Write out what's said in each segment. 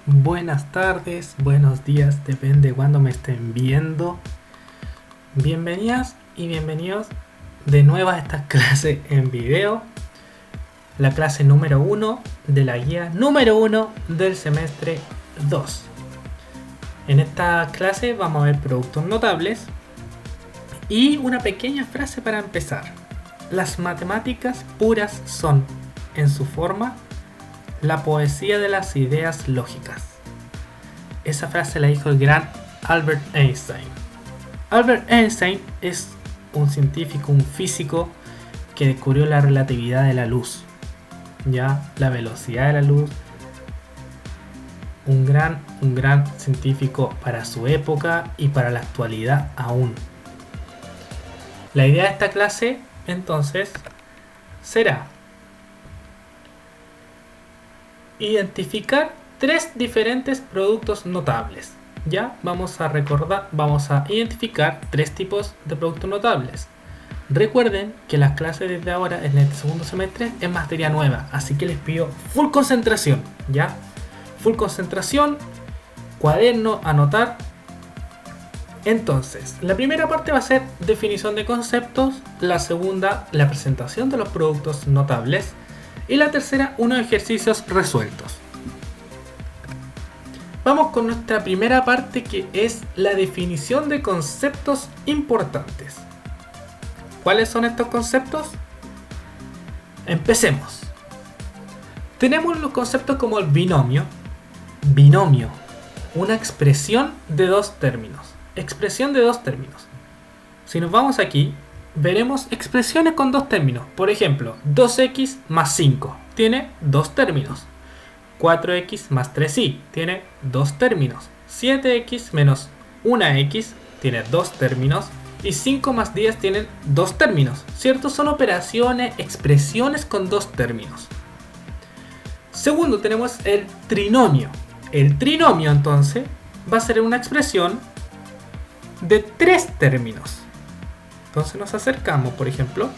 Buenas tardes, buenos días, depende de cuándo me estén viendo. Bienvenidas y bienvenidos de nuevo a esta clase en video. La clase número 1 de la guía número 1 del semestre 2. En esta clase vamos a ver productos notables y una pequeña frase para empezar. Las matemáticas puras son, en su forma, la poesía de las ideas lógicas. Esa frase la dijo el gran Albert Einstein. Albert Einstein es un científico, un físico que descubrió la relatividad de la luz, ya la velocidad de la luz. Un gran científico para su época y para la actualidad aún. La idea de esta clase, entonces, será identificar tres diferentes productos notables. Ya vamos a identificar tres tipos de productos notables. Recuerden que las clases desde ahora en este segundo semestre es materia nueva, así que les pido full concentración, ¿ya? Full concentración, cuaderno, anotar. Entonces, la primera parte va a ser definición de conceptos, la segunda, la presentación de los productos notables y la tercera, unos ejercicios resueltos. Vamos con nuestra primera parte, que es la definición de conceptos importantes. ¿Cuáles son estos conceptos? Empecemos. Tenemos los conceptos como el binomio. Binomio, una expresión de dos términos. Expresión de dos términos. Si nos vamos aquí, veremos expresiones con dos términos. Por ejemplo, 2x más 5 tiene dos términos. 4x más 3y tiene dos términos. 7x menos 1x tiene dos términos. Y 5 más 10 tienen dos términos. ¿Cierto? Son operaciones, expresiones con dos términos. Segundo, tenemos el trinomio. El trinomio, entonces, va a ser una expresión de tres términos. Entonces nos acercamos, por ejemplo,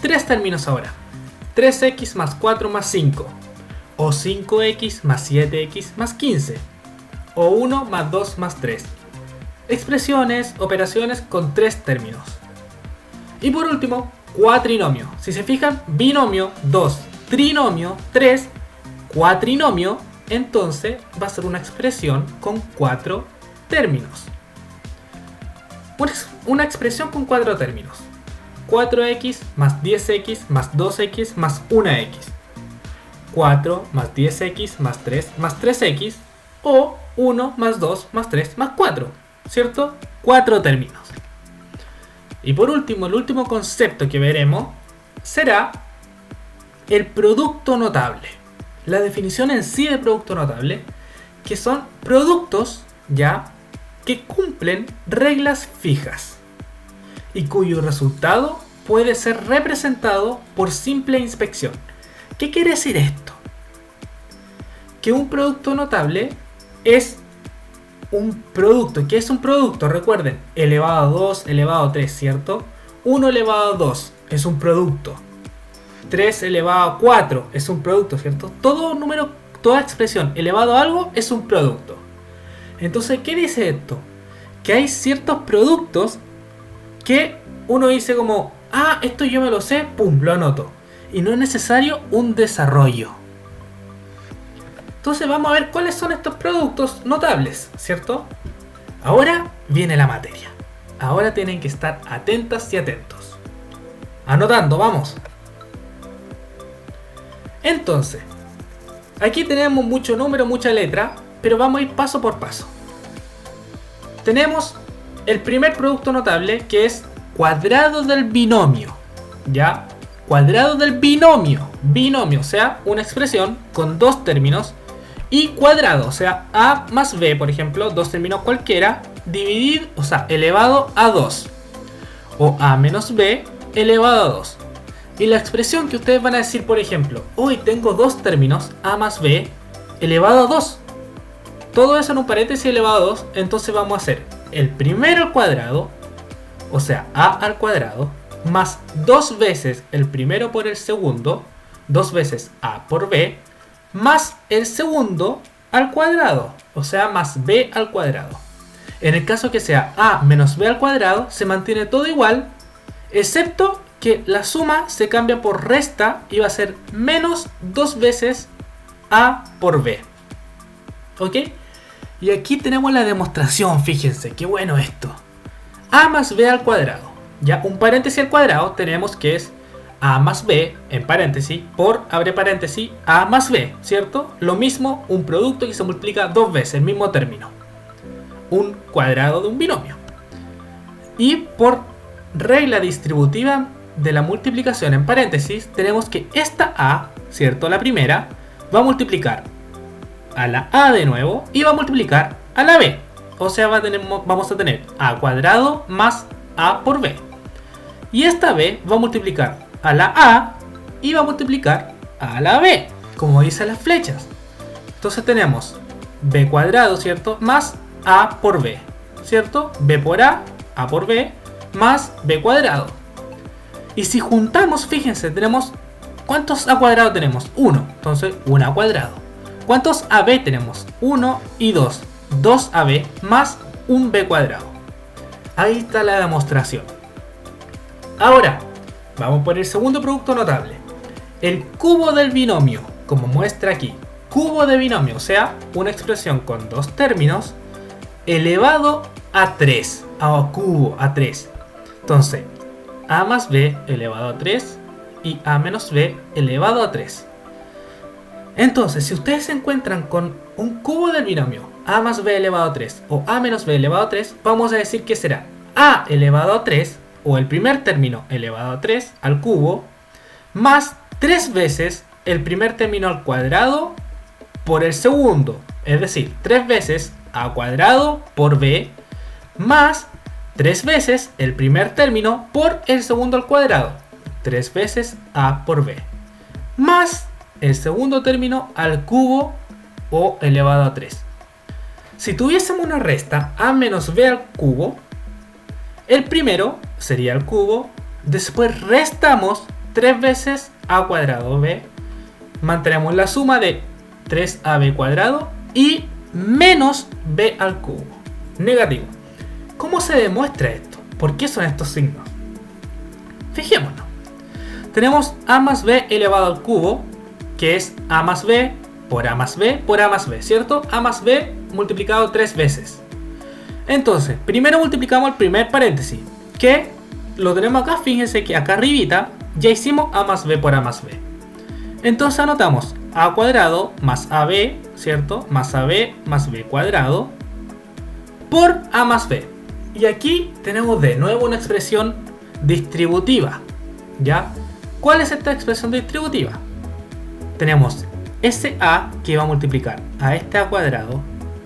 tres términos ahora. 3x más 4 más 5. O 5x más 7x más 15. O 1 más 2 más 3. Expresiones, operaciones con tres términos. Y por último, cuatrinomio. Si se fijan, binomio 2, trinomio 3, cuatrinomio, entonces va a ser una expresión con cuatro términos. Una expresión con cuatro términos. 4x más 10x más 2x más 1x. 4 más 10x más 3 más 3x. O 1 más 2 más 3 más 4. ¿Cierto? Cuatro términos. Y por último, el último concepto que veremos será el producto notable. La definición en sí de producto notable, que son productos ya que cumplen reglas fijas y cuyo resultado puede ser representado por simple inspección. ¿Qué quiere decir esto? Que un producto notable es un producto. ¿Qué es un producto? Recuerden, elevado a 2, elevado a 3, ¿cierto? 1 elevado a 2 es un producto. 3 elevado a 4 es un producto, ¿cierto? Todo número, toda expresión elevado a algo es un producto. Entonces, ¿qué dice esto? Que hay ciertos productos que uno dice como, esto yo me lo sé, pum, lo anoto. Y no es necesario un desarrollo. Entonces vamos a ver cuáles son estos productos notables, ¿cierto? Ahora viene la materia. Ahora tienen que estar atentas y atentos. Anotando, vamos. Entonces, aquí tenemos mucho número, mucha letra, pero vamos a ir paso por paso. Tenemos el primer producto notable, que es cuadrado del binomio. ¿Ya? Cuadrado del binomio. Binomio, o sea, una expresión con dos términos. Y cuadrado, o sea, a más b, por ejemplo, dos términos cualquiera, dividir, o sea, elevado a 2. O a menos b elevado a 2. Y la expresión que ustedes van a decir, por ejemplo, hoy tengo dos términos, a más b elevado a 2. Todo eso en un paréntesis elevado a 2, entonces vamos a hacer el primero al cuadrado, o sea, a al cuadrado, más dos veces el primero por el segundo, dos veces a por b, más el segundo al cuadrado, o sea, más b al cuadrado. En el caso que sea a menos b al cuadrado, se mantiene todo igual, excepto que la suma se cambia por resta y va a ser menos 2 veces a por b. ¿Ok? Y aquí tenemos la demostración, fíjense, qué bueno esto. A más b al cuadrado. Ya un paréntesis al cuadrado tenemos que es a más b, en paréntesis, por, abre paréntesis, a más b, ¿cierto? Lo mismo, un producto que se multiplica 2 veces, el mismo término. Un cuadrado de un binomio. Y por regla distributiva de la multiplicación en paréntesis, tenemos que esta a, ¿cierto? La primera, va a multiplicar a la a de nuevo y va a multiplicar a la b. O sea, vamos a tener a cuadrado más a por b. Y esta b va a multiplicar a la a y va a multiplicar a la b, como dicen las flechas. Entonces tenemos b cuadrado, ¿cierto? Más a por b, ¿cierto? B por a por b, más b cuadrado. Y si juntamos, fíjense, tenemos... ¿Cuántos a cuadrado tenemos? 1. Entonces, 1 a cuadrado. ¿Cuántos AB tenemos? 1 y 2. 2AB más un B cuadrado. Ahí está la demostración. Ahora, vamos por el segundo producto notable. El cubo del binomio, como muestra aquí. Cubo de binomio, o sea, una expresión con dos términos elevado a 3. A cubo, a 3. Entonces, A más B elevado a 3 y A menos B elevado a 3. Entonces, si ustedes se encuentran con un cubo del binomio A más B elevado a 3 o A menos B elevado a 3, vamos a decir que será A elevado a 3 o el primer término elevado a 3 al cubo más 3 veces el primer término al cuadrado por el segundo. Es decir, 3 veces A cuadrado por B más 3 veces el primer término por el segundo al cuadrado. 3 veces A por B. Más el segundo término al cubo o elevado a 3. Si tuviésemos una resta A menos B al cubo, el primero sería el cubo. Después restamos 3 veces A cuadrado B. Mantenemos la suma de 3AB cuadrado y menos B al cubo. Negativo. ¿Cómo se demuestra esto? ¿Por qué son estos signos? Fijémonos. Tenemos A más B elevado al cubo, que es A más B por A más B por A más B, ¿cierto? A más B multiplicado 3 veces. Entonces, primero multiplicamos el primer paréntesis, que lo tenemos acá, fíjense que acá arribita ya hicimos A más B por A más B. Entonces anotamos A cuadrado más AB, ¿cierto? Más AB más B cuadrado por A más B. Y aquí tenemos de nuevo una expresión distributiva, ¿ya? ¿Cuál es esta expresión distributiva? Tenemos ese A que va a multiplicar a este A cuadrado,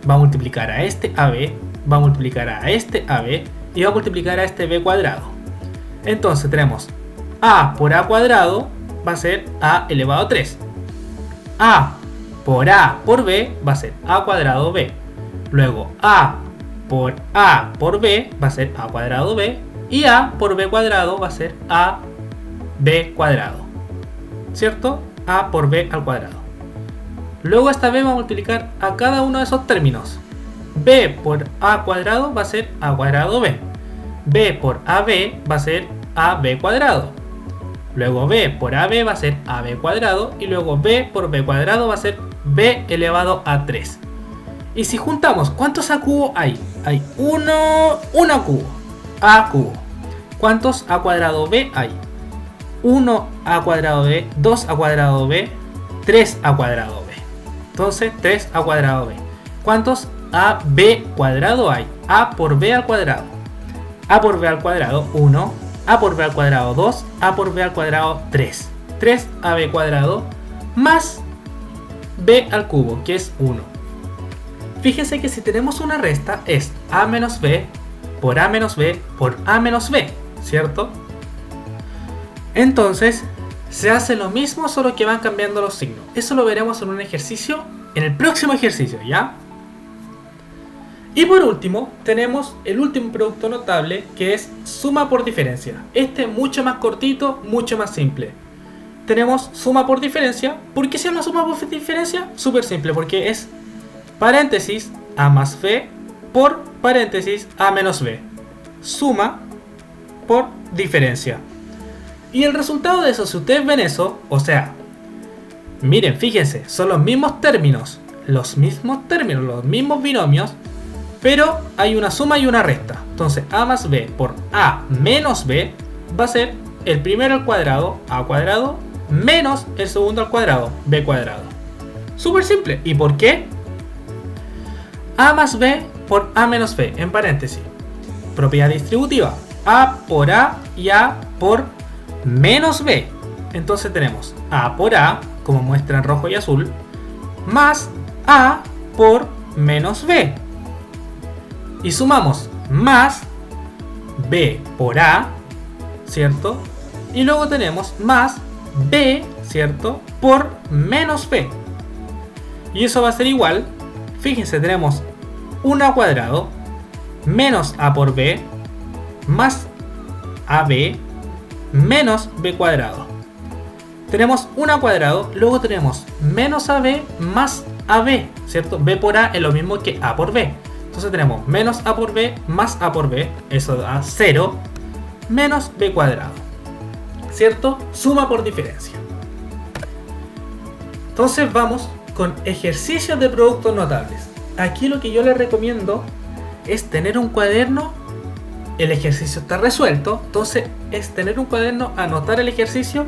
va a multiplicar a este AB, va a multiplicar a este AB y va a multiplicar a este B cuadrado. Entonces tenemos A por A cuadrado va a ser A elevado a 3. A por B va a ser A cuadrado B. Luego A por B va a ser A cuadrado B. Y A por B cuadrado va a ser A B cuadrado. ¿Cierto? A por B al cuadrado. Luego esta B va a multiplicar a cada uno de esos términos. B por A cuadrado va a ser A cuadrado B. B por AB va a ser AB cuadrado. Luego B por AB va a ser AB cuadrado. Y luego B por B cuadrado va a ser B elevado a 3. Y si juntamos, ¿cuántos A cubo hay? Hay 1 A cubo. A cubo. ¿Cuántos A cuadrado B hay? 1 A cuadrado B, 2 A cuadrado B, 3 A cuadrado B. Entonces 3 A cuadrado B. ¿Cuántos A B cuadrado hay? A por B al cuadrado. A por B al cuadrado 1, A por B al cuadrado 2, A por B al cuadrado 3. 3 AB cuadrado más B al cubo, que es 1. Fíjense que si tenemos una resta es A menos B por A menos B por A menos B, ¿cierto? Entonces se hace lo mismo, solo que van cambiando los signos. Eso lo veremos en un ejercicio, en el próximo ejercicio, ¿ya? Y por último, tenemos el último producto notable, que es suma por diferencia. Este es mucho más cortito, mucho más simple. Tenemos suma por diferencia. ¿Por qué se llama suma por diferencia? Súper simple, porque es paréntesis a más b por paréntesis a menos b. Suma por diferencia. Y el resultado de eso, si ustedes ven eso, o sea, miren, fíjense, son los mismos términos, los mismos binomios, pero hay una suma y una resta. Entonces a más b por a menos b va a ser el primero al cuadrado, a cuadrado, menos el segundo al cuadrado, b cuadrado. Súper simple. ¿Y por qué? A más b por a menos b, en paréntesis. Propiedad distributiva. A por a y a por menos b. Entonces tenemos a por a, como muestra en rojo y azul, más a por menos b. Y sumamos más b por a, ¿cierto? Y luego tenemos más b, ¿cierto? Por menos b. Y eso va a ser igual, fíjense, tenemos 1 al cuadrado menos a por b más ab menos b cuadrado. Tenemos 1 al cuadrado, luego tenemos menos ab más ab, ¿cierto? B por a es lo mismo que a por b. Entonces tenemos menos a por b más a por b, eso da 0, menos b cuadrado, ¿cierto? Suma por diferencia. Entonces vamos con ejercicios de productos notables. Aquí lo que yo les recomiendo es tener un cuaderno. El ejercicio está resuelto, entonces es tener un cuaderno, anotar el ejercicio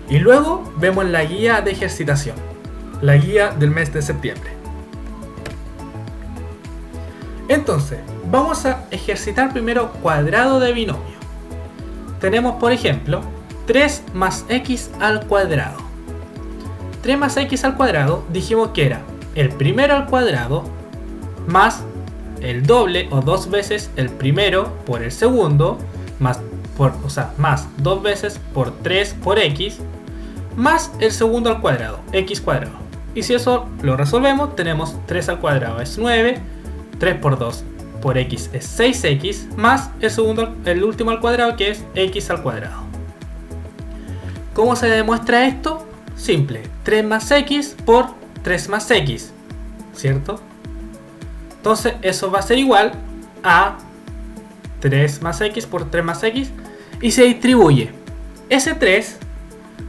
y luego vemos la guía de ejercitación, la guía del mes de septiembre. Entonces, vamos a ejercitar primero cuadrado de binomio. Tenemos, por ejemplo, 3 más x al cuadrado. 3 más x al cuadrado dijimos que era el primero al cuadrado más el doble o 2 veces el primero por el segundo, más 2 veces por 3 por x, más el segundo al cuadrado, x cuadrado. Y si eso lo resolvemos, tenemos 3 al cuadrado es 9, 3 por 2 por x es 6x, más el último al cuadrado que es x al cuadrado. ¿Cómo se demuestra esto? Simple, 3 más x por 3 más x, ¿cierto? Entonces eso va a ser igual a 3 más x por 3 más x y se distribuye. Ese 3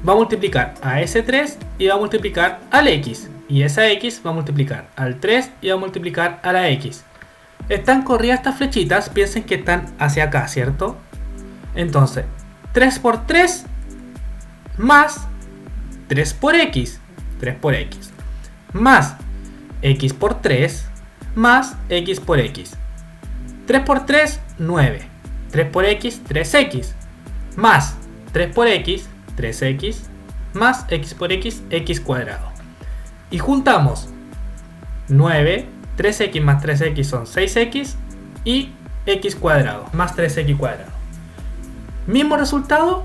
va a multiplicar a ese 3 y va a multiplicar al x. Y esa x va a multiplicar al 3 y va a multiplicar a la x. Están corridas estas flechitas, piensen que están hacia acá, ¿cierto? Entonces, 3 por 3 más 3 por x, 3 por x, más x por 3 más x por x. 3 por 3, 9. 3 por x, 3x. Más 3 por x, 3x. Más x por x, x cuadrado. Y juntamos 9, 3x más 3x son 6x. Y x cuadrado más 3x cuadrado. Mismo resultado,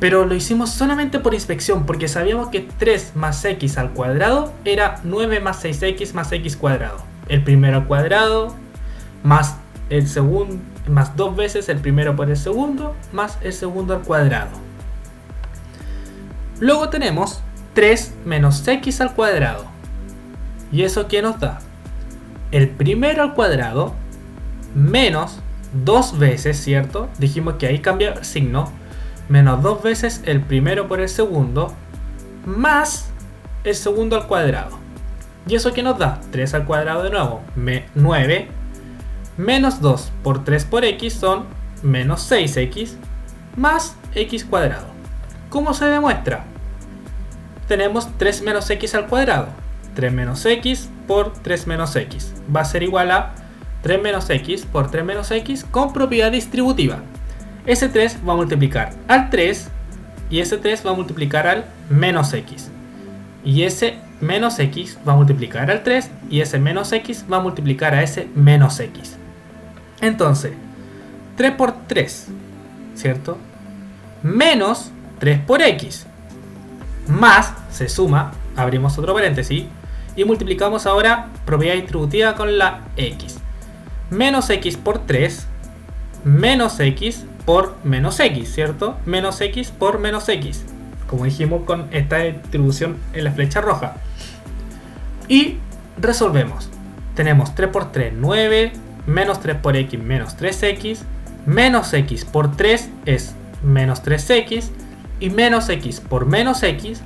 pero lo hicimos solamente por inspección, porque sabíamos que 3 más x al cuadrado era 9 más 6x más x cuadrado. El primero al cuadrado más el segundo, más 2 veces el primero por el segundo, más el segundo al cuadrado. Luego tenemos 3 menos x al cuadrado. ¿Y eso qué nos da? El primero al cuadrado menos 2 veces, ¿cierto? Dijimos que ahí cambia el signo. Menos 2 veces el primero por el segundo, más el segundo al cuadrado. ¿Y eso qué nos da? 3 al cuadrado de nuevo, 9. Menos 2 por 3 por x son menos 6x, más x cuadrado. ¿Cómo se demuestra? Tenemos 3 menos x al cuadrado. 3 menos x por 3 menos x. Va a ser igual a 3 menos x por 3 menos x con propiedad distributiva. Ese 3 va a multiplicar al 3 y ese 3 va a multiplicar al menos x. Y ese menos x va a multiplicar al 3 y ese menos x va a multiplicar a ese menos x. Entonces, 3 por 3, ¿cierto? Menos 3 por x. Más, se suma, abrimos otro paréntesis y multiplicamos ahora propiedad distributiva con la x. Menos x por 3, menos x por menos x, ¿cierto? Menos x por menos x, como dijimos con esta distribución en la flecha roja. Y resolvemos. Tenemos 3 por 3, 9, menos 3 por x, menos 3x, menos x por 3 es menos 3x, y menos x por menos x,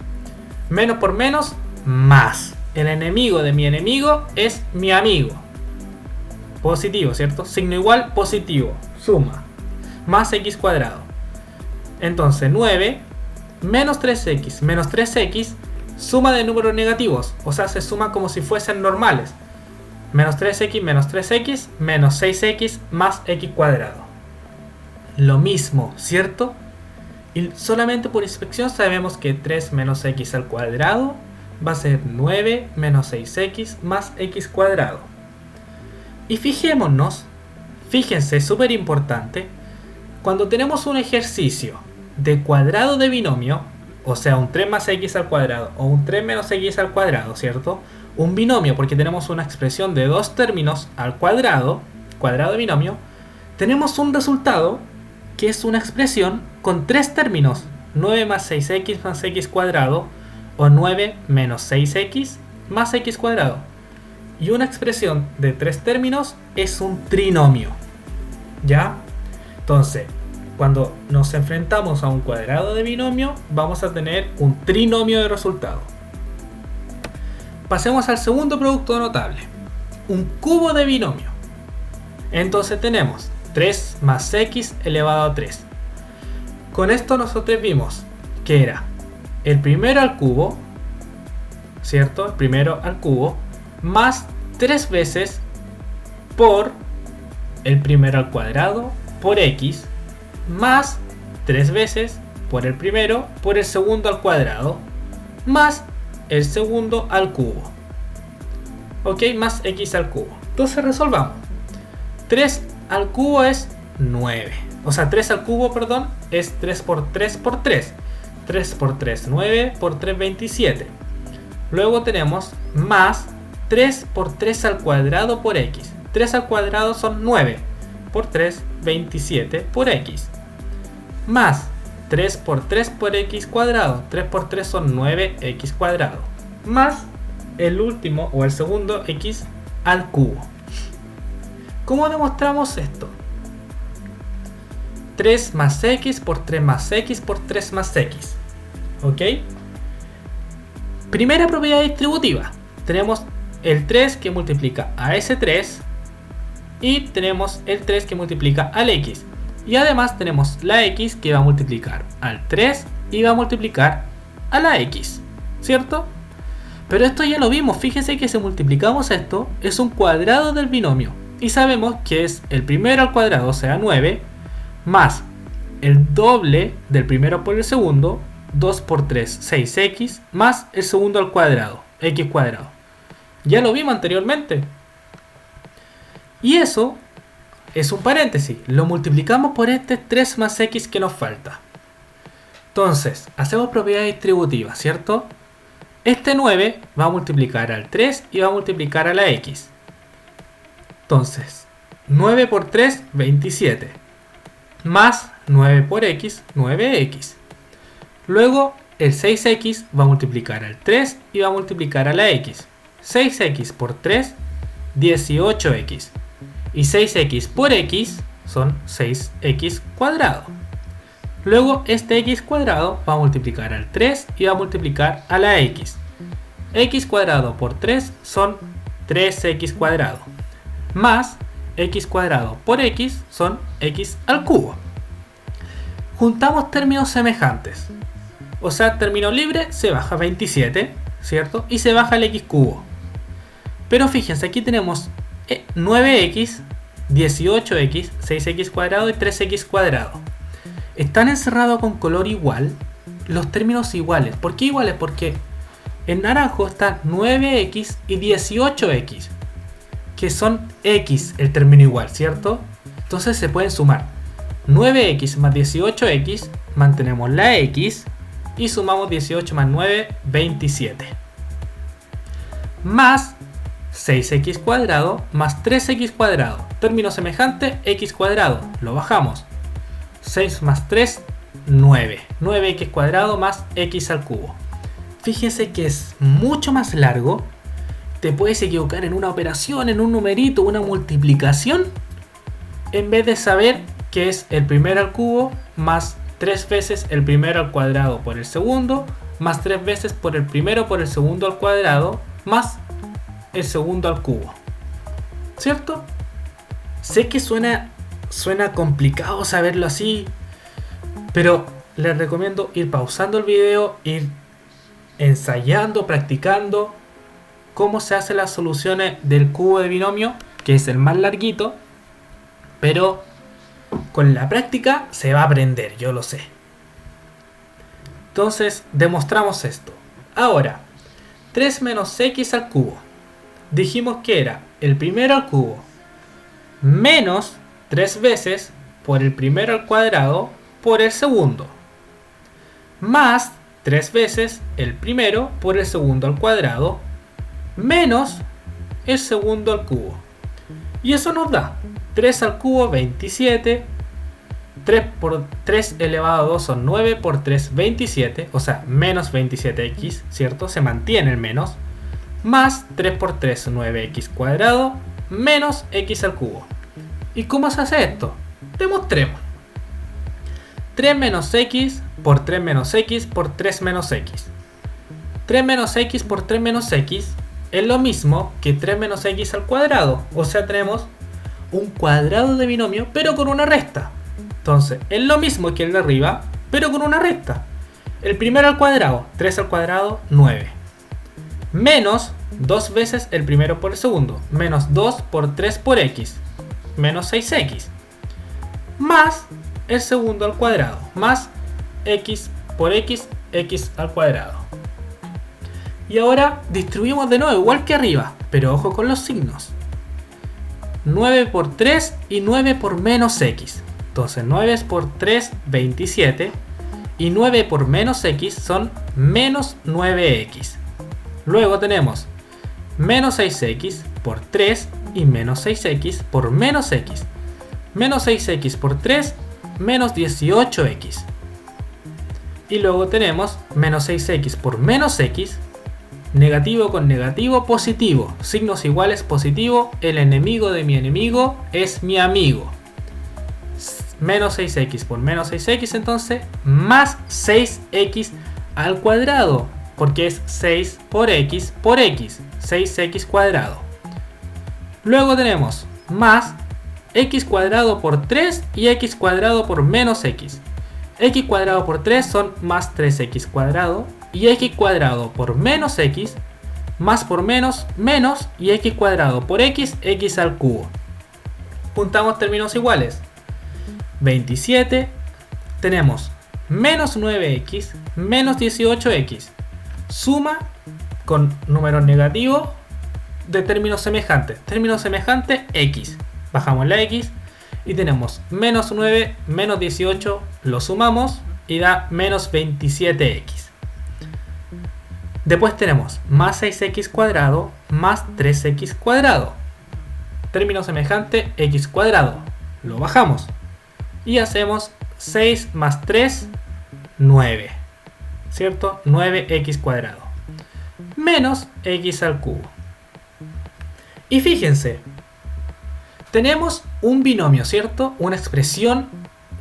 menos por menos, más. El enemigo de mi enemigo es mi amigo. Positivo, ¿cierto? Signo igual, positivo, suma, más x cuadrado. Entonces 9 menos 3x menos 3x, suma de números negativos, o sea, se suma como si fuesen normales. Menos 3x menos 3x menos 6x más x cuadrado. Lo mismo, ¿cierto? Y solamente por inspección sabemos que 3 menos x al cuadrado va a ser 9 menos 6x más x cuadrado. Y fíjense, súper importante, cuando tenemos un ejercicio de cuadrado de binomio, o sea, un 3 más x al cuadrado o un 3 menos x al cuadrado, ¿cierto? Un binomio, porque tenemos una expresión de dos términos al cuadrado de binomio, tenemos un resultado que es una expresión con tres términos, 9 más 6x más x cuadrado o 9 menos 6x más x cuadrado. Y una expresión de tres términos es un trinomio, ¿ya? Entonces, cuando nos enfrentamos a un cuadrado de binomio, vamos a tener un trinomio de resultado. Pasemos al segundo producto notable, un cubo de binomio. Entonces tenemos 3 más x elevado a 3. Con esto nosotros vimos que era el primero al cubo, ¿cierto? El primero al cubo más 3 veces por el primero al cuadrado por x más 3 veces por el primero por el segundo al cuadrado más el segundo al cubo. Ok, más x al cubo. Entonces resolvamos. 3 al cubo es 9. O sea, 3 al cubo, perdón, es 3 por 3 por 3. 3 por 3, 9 por 3, 27. Luego tenemos más 3 por 3 al cuadrado por x. 3 al cuadrado son 9 por 3, 27 por x. Más 3 por 3 por x cuadrado. 3 por 3 son 9x cuadrado. Más el último o el segundo x al cubo. ¿Cómo demostramos esto? 3 más x por 3 más x por 3 más x. ¿Ok? Primera propiedad distributiva. Tenemos el 3 que multiplica a ese 3 y tenemos el 3 que multiplica al x. Y además tenemos la x que va a multiplicar al 3 y va a multiplicar a la x, ¿cierto? Pero esto ya lo vimos, fíjense que si multiplicamos esto es un cuadrado del binomio y sabemos que es el primero al cuadrado, o sea 9, más el doble del primero por el segundo, 2 por 3, 6x, más el segundo al cuadrado, x cuadrado. Ya lo vimos anteriormente. Y eso es un paréntesis, lo multiplicamos por este 3 más x que nos falta. Entonces, hacemos propiedad distributiva, ¿cierto? Este 9 va a multiplicar al 3 y va a multiplicar a la x. Entonces, 9 por 3, 27. Más 9 por x, 9x. Luego, el 6x va a multiplicar al 3 y va a multiplicar a la x. 6x por 3, 18x. Y 6x por x son 6x cuadrado. Luego este x cuadrado va a multiplicar al 3 y va a multiplicar a la x. X cuadrado por 3 son 3x cuadrado. Más x cuadrado por x son x al cubo. Juntamos términos semejantes. O sea, término libre se baja 27, ¿cierto? Y se baja el x cubo. Pero fíjense, aquí tenemos 9x, 18x, 6x cuadrado y 3x cuadrado. Están encerrados con color igual los términos iguales. ¿Por qué iguales? Porque en naranjo está 9x y 18x, que son x el término igual, ¿cierto? Entonces se pueden sumar 9x más 18x, mantenemos la x y sumamos 18 más 9, 27. Más 6x cuadrado más 3x cuadrado. Término semejante, x cuadrado. Lo bajamos. 6 más 3, 9. 9x cuadrado más x al cubo. Fíjense que es mucho más largo. te puedes equivocar en una operación, en un numerito, una multiplicación, en vez de saber que es el primero al cubo más 3 veces el primero al cuadrado por el segundo, más 3 veces por el primero por el segundo al cuadrado, más el segundo al cubo. ¿Cierto? Sé que suena complicado saberlo así, pero les recomiendo ir pausando el video, ir ensayando, practicando cómo se hacen las soluciones del cubo de binomio, que es el más larguito, pero con la práctica se va a aprender, yo lo sé. Entonces demostramos esto. Ahora, 3 menos x al cubo. Dijimos que era el primero al cubo menos 3 veces por el primero al cuadrado por el segundo, más 3 veces el primero por el segundo al cuadrado menos el segundo al cubo. Y eso nos da 3 al cubo 27, 3 por 3 elevado a 2 son 9 por 3 27, o sea menos 27x, ¿cierto? Se mantiene el menos, más 3 por 3 9x cuadrado menos x al cubo. ¿Y cómo se hace esto? Demostremos. 3 menos x por 3 menos x por 3 menos x. 3 menos x por 3 menos x es lo mismo que 3 menos x al cuadrado. O sea, tenemos un cuadrado de binomio, pero con una resta. Entonces, es lo mismo que el de arriba, pero con una resta. El primero al cuadrado, 3 al cuadrado, 9. Menos 2 veces el primero por el segundo. Menos 2 por 3 por x. Menos 6x. Más el segundo al cuadrado. Más x por x, x al cuadrado. Y ahora distribuimos de nuevo, igual que arriba. Pero ojo con los signos. 9 por 3 y 9 por menos x. Entonces 9 por 3, 27. Y 9 por menos x son menos 9x. Luego tenemos menos 6x por 3 y menos 6x por menos x. Menos 6x por 3, menos 18x. Y luego tenemos menos 6x por menos x. Negativo con negativo, positivo. Signos iguales, positivo. El enemigo de mi enemigo es mi amigo. Menos 6x por menos 6x, entonces, más 6x al cuadrado. Porque es 6 por x, 6x cuadrado. Luego tenemos más x cuadrado por 3 y x cuadrado por menos x. X cuadrado por 3 son más 3x cuadrado. Y x cuadrado por menos x, más por menos, menos, y x cuadrado por x, x al cubo. Juntamos términos iguales. 27, tenemos menos 9x, menos 18x. Suma con números negativos de términos semejantes. Términos semejantes, x. Bajamos la x y tenemos menos 9, menos 18, lo sumamos y da menos 27x. Después tenemos más 6x cuadrado más 3x cuadrado. Término semejante, x cuadrado. Lo bajamos. Y hacemos 6 más 3, 9. ¿Cierto? 9x cuadrado. Menos x al cubo. Y fíjense. Tenemos un binomio, ¿cierto? Una expresión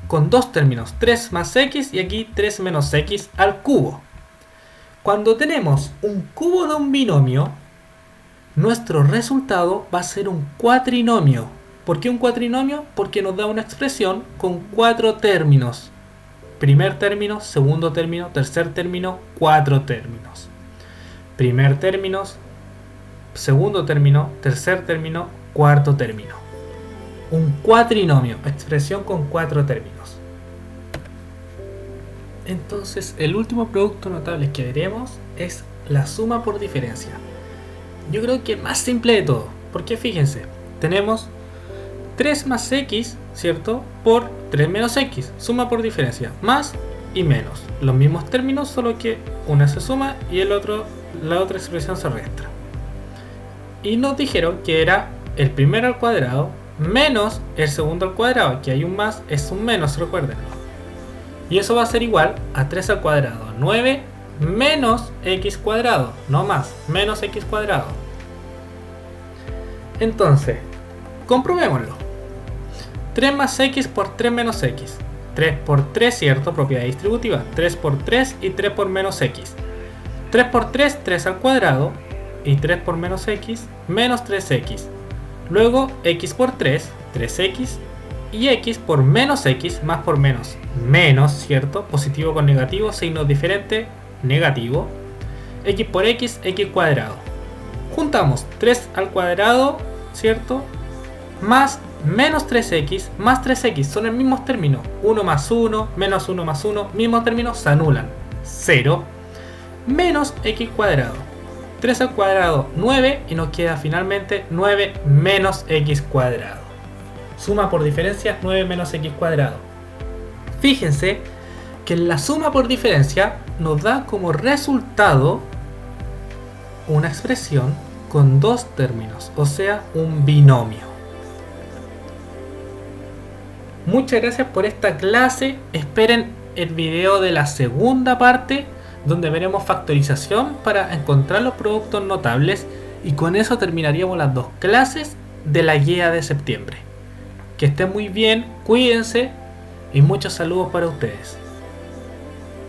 con dos términos. 3 más x y aquí 3 menos x al cubo. Cuando tenemos un cubo de un binomio, nuestro resultado va a ser un cuatrinomio. ¿Por qué un cuatrinomio? Porque nos da una expresión con 4 términos. Primer término, segundo término, tercer término, 4 términos. Primer término, segundo término, tercer término, cuarto término. Un cuatrinomio, expresión con 4 términos. Entonces, el último producto notable que veremos es la suma por diferencia. Yo creo que es más simple de todo, porque fíjense, tenemos 3 más x, ¿cierto? Por 3 menos x, suma por diferencia, más y menos. Los mismos términos, solo que una se suma y la otra expresión se resta. Y nos dijeron que era el primero al cuadrado menos el segundo al cuadrado. Aquí hay un más, es un menos, recuérdenlo. Y eso va a ser igual a 3 al cuadrado, 9 menos x cuadrado, no más, menos x cuadrado. Entonces, comprobémoslo. 3 más x por 3 menos x. 3 por 3, ¿cierto? Propiedad distributiva. 3 por 3 y 3 por menos x. 3 por 3, 3 al cuadrado. Y 3 por menos x, menos 3x. Luego, x por 3, 3x. Y x por menos x, más por menos, menos, ¿cierto? Positivo con negativo, signos diferentes, negativo. X por x, x cuadrado. Juntamos 3 al cuadrado, ¿cierto? Más menos 3x, más 3x, son el mismo término. 1 más 1, menos 1 más 1, mismos términos se anulan. 0, menos x cuadrado. 3 al cuadrado, 9, y nos queda finalmente 9 menos x cuadrado. Suma por diferencia 9 menos x cuadrado. Fíjense que la suma por diferencia nos da como resultado una expresión con dos términos, o sea, un binomio. Muchas gracias por esta clase. Esperen el video de la segunda parte, donde veremos factorización para encontrar los productos notables, y con eso terminaríamos las dos clases de la guía de septiembre. Que estén muy bien, cuídense y muchos saludos para ustedes.